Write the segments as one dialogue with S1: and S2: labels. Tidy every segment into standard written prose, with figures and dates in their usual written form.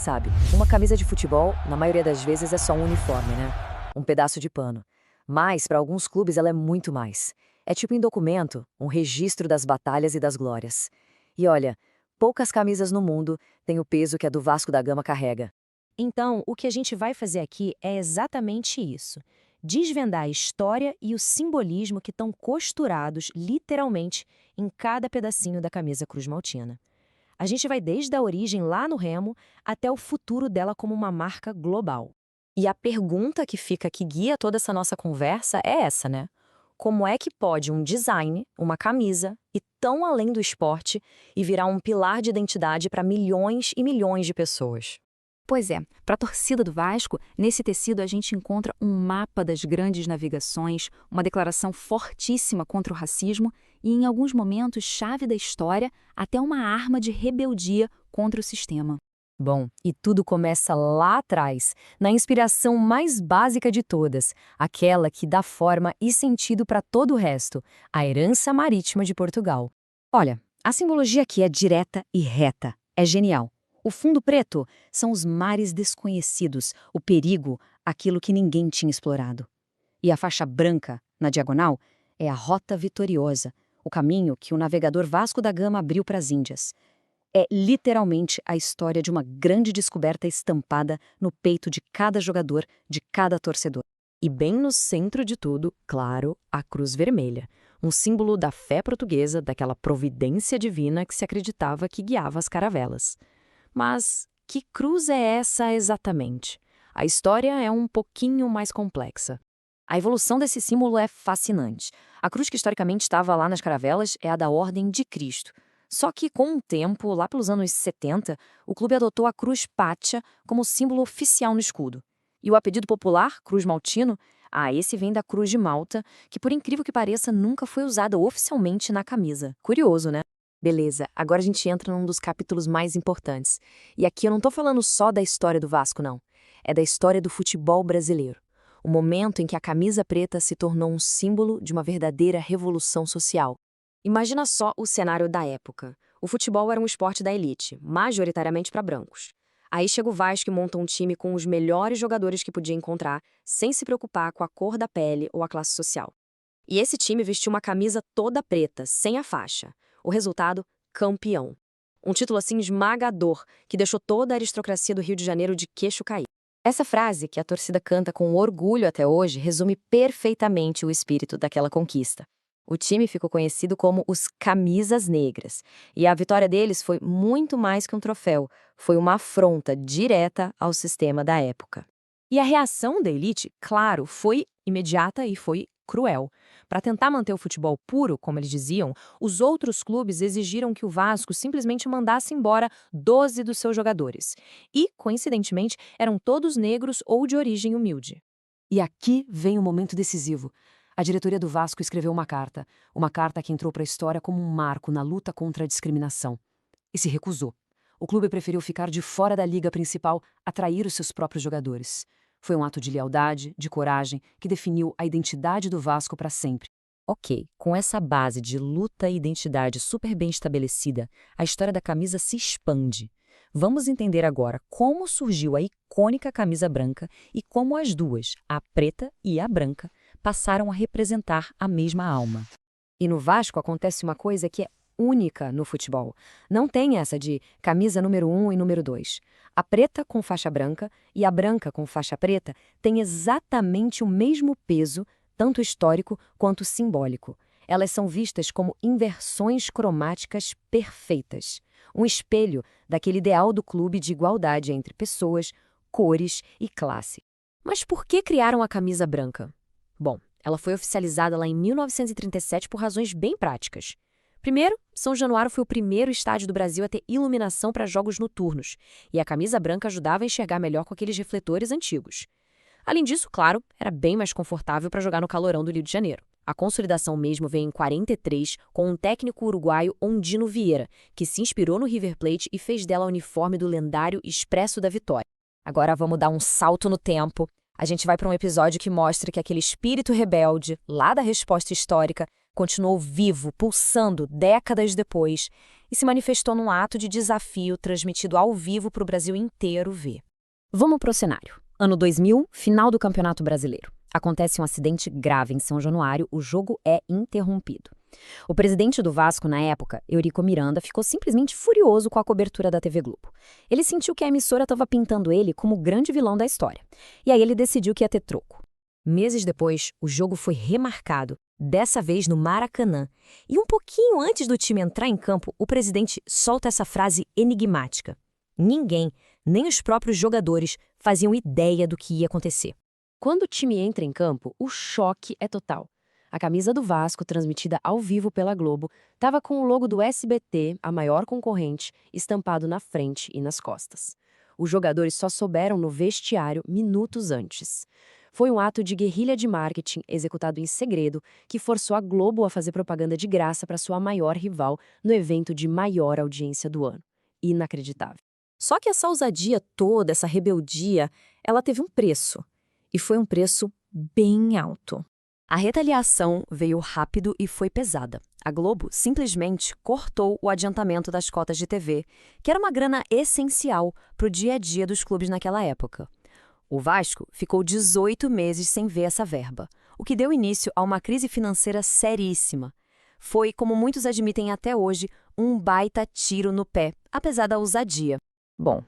S1: Sabe, uma camisa de futebol, na maioria das vezes, é só um uniforme, né? Um pedaço de pano. Mas, para alguns clubes, ela é muito mais. É tipo em documento, um registro das batalhas e das glórias. E olha, poucas camisas no mundo têm o peso que a do Vasco da Gama carrega.
S2: Então, o que a gente vai fazer aqui é exatamente isso: desvendar a história e o simbolismo que estão costurados, literalmente, em cada pedacinho da camisa Cruz Maltina. A gente vai desde a origem lá no Remo até o futuro dela como uma marca global.
S1: E a pergunta que fica que guia toda essa nossa conversa é essa, né? Como é que pode um design, uma camisa, ir tão além do esporte e virar um pilar de identidade para milhões e milhões de pessoas?
S3: Pois é, para a torcida do Vasco, nesse tecido a gente encontra um mapa das grandes navegações, uma declaração fortíssima contra o racismo e, em alguns momentos, chave da história, até uma arma de rebeldia contra o sistema.
S1: Bom, e tudo começa lá atrás, na inspiração mais básica de todas, aquela que dá forma e sentido para todo o resto, a herança marítima de Portugal. Olha, a simbologia aqui é direta e reta, é genial. O fundo preto são os mares desconhecidos, o perigo, aquilo que ninguém tinha explorado. E a faixa branca, na diagonal, é a rota vitoriosa, o caminho que o navegador Vasco da Gama abriu para as Índias. É literalmente a história de uma grande descoberta estampada no peito de cada jogador, de cada torcedor. E bem no centro de tudo, claro, a cruz vermelha, um símbolo da fé portuguesa, daquela providência divina que se acreditava que guiava as caravelas. Mas que cruz é essa exatamente? A história é um pouquinho mais complexa. A evolução desse símbolo é fascinante. A cruz que historicamente estava lá nas caravelas é a da Ordem de Cristo. Só que, com o tempo, lá pelos anos 70, o clube adotou a cruz pátia como símbolo oficial no escudo. E o apelido popular, Cruz Maltino, esse vem da Cruz de Malta, que, por incrível que pareça, nunca foi usada oficialmente na camisa. Curioso, né? Beleza, agora a gente entra num dos capítulos mais importantes. E aqui eu não tô falando só da história do Vasco, não. É da história do futebol brasileiro. O momento em que a camisa preta se tornou um símbolo de uma verdadeira revolução social. Imagina só o cenário da época. O futebol era um esporte da elite, majoritariamente para brancos. Aí chega o Vasco e monta um time com os melhores jogadores que podia encontrar, sem se preocupar com a cor da pele ou a classe social. E esse time vestiu uma camisa toda preta, sem a faixa. O resultado, campeão. Um título assim esmagador, que deixou toda a aristocracia do Rio de Janeiro de queixo caído. Essa frase, que a torcida canta com orgulho até hoje, resume perfeitamente o espírito daquela conquista. O time ficou conhecido como os Camisas Negras, e a vitória deles foi muito mais que um troféu, foi uma afronta direta ao sistema da época. E a reação da elite, claro, foi imediata e foi cruel. Para tentar manter o futebol puro, como eles diziam, os outros clubes exigiram que o Vasco simplesmente mandasse embora 12 dos seus jogadores. E, coincidentemente, eram todos negros ou de origem humilde. E aqui vem o momento decisivo. A diretoria do Vasco escreveu uma carta que entrou para a história como um marco na luta contra a discriminação. E se recusou. O clube preferiu ficar de fora da liga principal, atrair os seus próprios jogadores. Foi um ato de lealdade, de coragem, que definiu a identidade do Vasco para sempre. Ok, com essa base de luta e identidade super bem estabelecida, a história da camisa se expande. Vamos entender agora como surgiu a icônica camisa branca e como as duas, a preta e a branca, passaram a representar a mesma alma. E no Vasco acontece uma coisa que é única no futebol. Não tem essa de camisa número 1 e número 2. A preta com faixa branca e a branca com faixa preta têm exatamente o mesmo peso, tanto histórico quanto simbólico. Elas são vistas como inversões cromáticas perfeitas. Um espelho daquele ideal do clube de igualdade entre pessoas, cores e classe. Mas por que criaram a camisa branca? Bom, ela foi oficializada lá em 1937 por razões bem práticas. Primeiro, São Januário foi o primeiro estádio do Brasil a ter iluminação para jogos noturnos, e a camisa branca ajudava a enxergar melhor com aqueles refletores antigos. Além disso, claro, era bem mais confortável para jogar no calorão do Rio de Janeiro. A consolidação mesmo veio em 43 com um técnico uruguaio Ondino Vieira, que se inspirou no River Plate e fez dela o uniforme do lendário Expresso da Vitória. Agora vamos dar um salto no tempo. A gente vai para um episódio que mostra que aquele espírito rebelde, lá da resposta histórica, continuou vivo, pulsando décadas depois.
S2: e se manifestou num ato de desafio transmitido ao vivo para o Brasil inteiro ver.
S1: Vamos pro cenário. Ano 2000, final do Campeonato Brasileiro. Acontece um acidente grave em São Januário, o jogo é interrompido. O presidente do Vasco na época, Eurico Miranda, ficou simplesmente furioso com a cobertura da TV Globo. Ele sentiu que a emissora estava pintando ele como o grande vilão da história. E aí ele decidiu que ia ter troco.
S2: Meses depois, o jogo foi remarcado, dessa vez no Maracanã. E um pouquinho antes do time entrar em campo, o presidente solta essa frase enigmática. Ninguém, nem os próprios jogadores, faziam ideia do que ia acontecer. Quando o time entra em campo, o choque é total. A camisa do Vasco, transmitida ao vivo pela Globo, estava com o logo do SBT, a maior concorrente, estampado na frente e nas costas. Os jogadores só souberam no vestiário minutos antes. Foi um ato de guerrilha de marketing executado em segredo que forçou a Globo a fazer propaganda de graça para sua maior rival no evento de maior audiência do ano. Inacreditável. Só que essa ousadia toda, essa rebeldia, ela teve um preço. E foi um preço bem alto.
S1: A retaliação veio rápido e foi pesada. A Globo simplesmente cortou o adiantamento das cotas de TV, que era uma grana essencial para o dia a dia dos clubes naquela época. O Vasco ficou 18 meses sem ver essa verba, o que deu início a uma crise financeira seríssima. Foi, como muitos admitem até hoje, um baita tiro no pé, apesar da ousadia.
S2: Bom,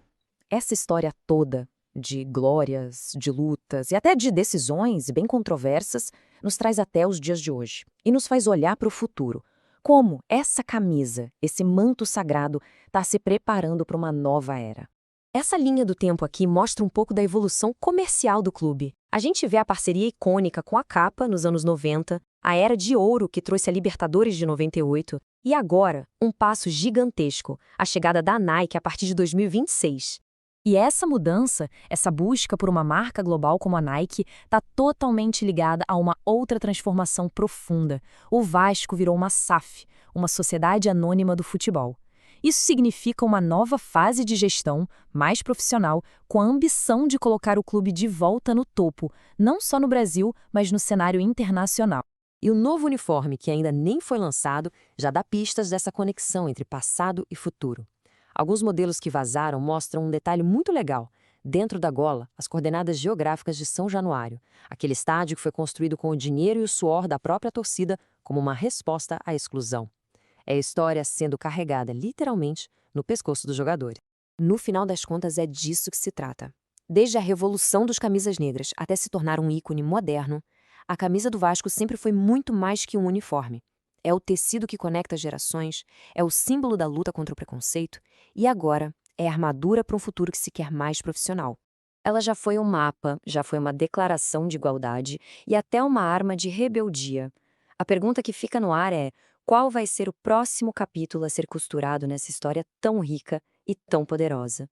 S2: essa história toda de glórias, de lutas e até de decisões bem controversas nos traz até os dias de hoje e nos faz olhar para o futuro. Como essa camisa, esse manto sagrado, está se preparando para uma nova era. Essa linha do tempo aqui mostra um pouco da evolução comercial do clube. A gente vê a parceria icônica com a Capa nos anos 90, a era de ouro que trouxe a Libertadores de 98 e agora um passo gigantesco, a chegada da Nike a partir de 2026. E essa mudança, essa busca por uma marca global como a Nike, está totalmente ligada a uma outra transformação profunda. O Vasco virou uma SAF, uma sociedade anônima do futebol. Isso significa uma nova fase de gestão, mais profissional, com a ambição de colocar o clube de volta no topo, não só no Brasil, mas no cenário internacional. E o novo uniforme, que ainda nem foi lançado, já dá pistas dessa conexão entre passado e futuro. Alguns modelos que vazaram mostram um detalhe muito legal. Dentro da gola, as coordenadas geográficas de São Januário, aquele estádio que foi construído com o dinheiro e o suor da própria torcida como uma resposta à exclusão. É a história sendo carregada, literalmente, no pescoço dos jogadores. No final das contas, é disso que se trata. Desde a revolução dos camisas negras até se tornar um ícone moderno, a camisa do Vasco sempre foi muito mais que um uniforme. É o tecido que conecta gerações, é o símbolo da luta contra o preconceito e agora é a armadura para um futuro que se quer mais profissional. Ela já foi um mapa, já foi uma declaração de igualdade e até uma arma de rebeldia. A pergunta que fica no ar é: qual vai ser o próximo capítulo a ser costurado nessa história tão rica e tão poderosa?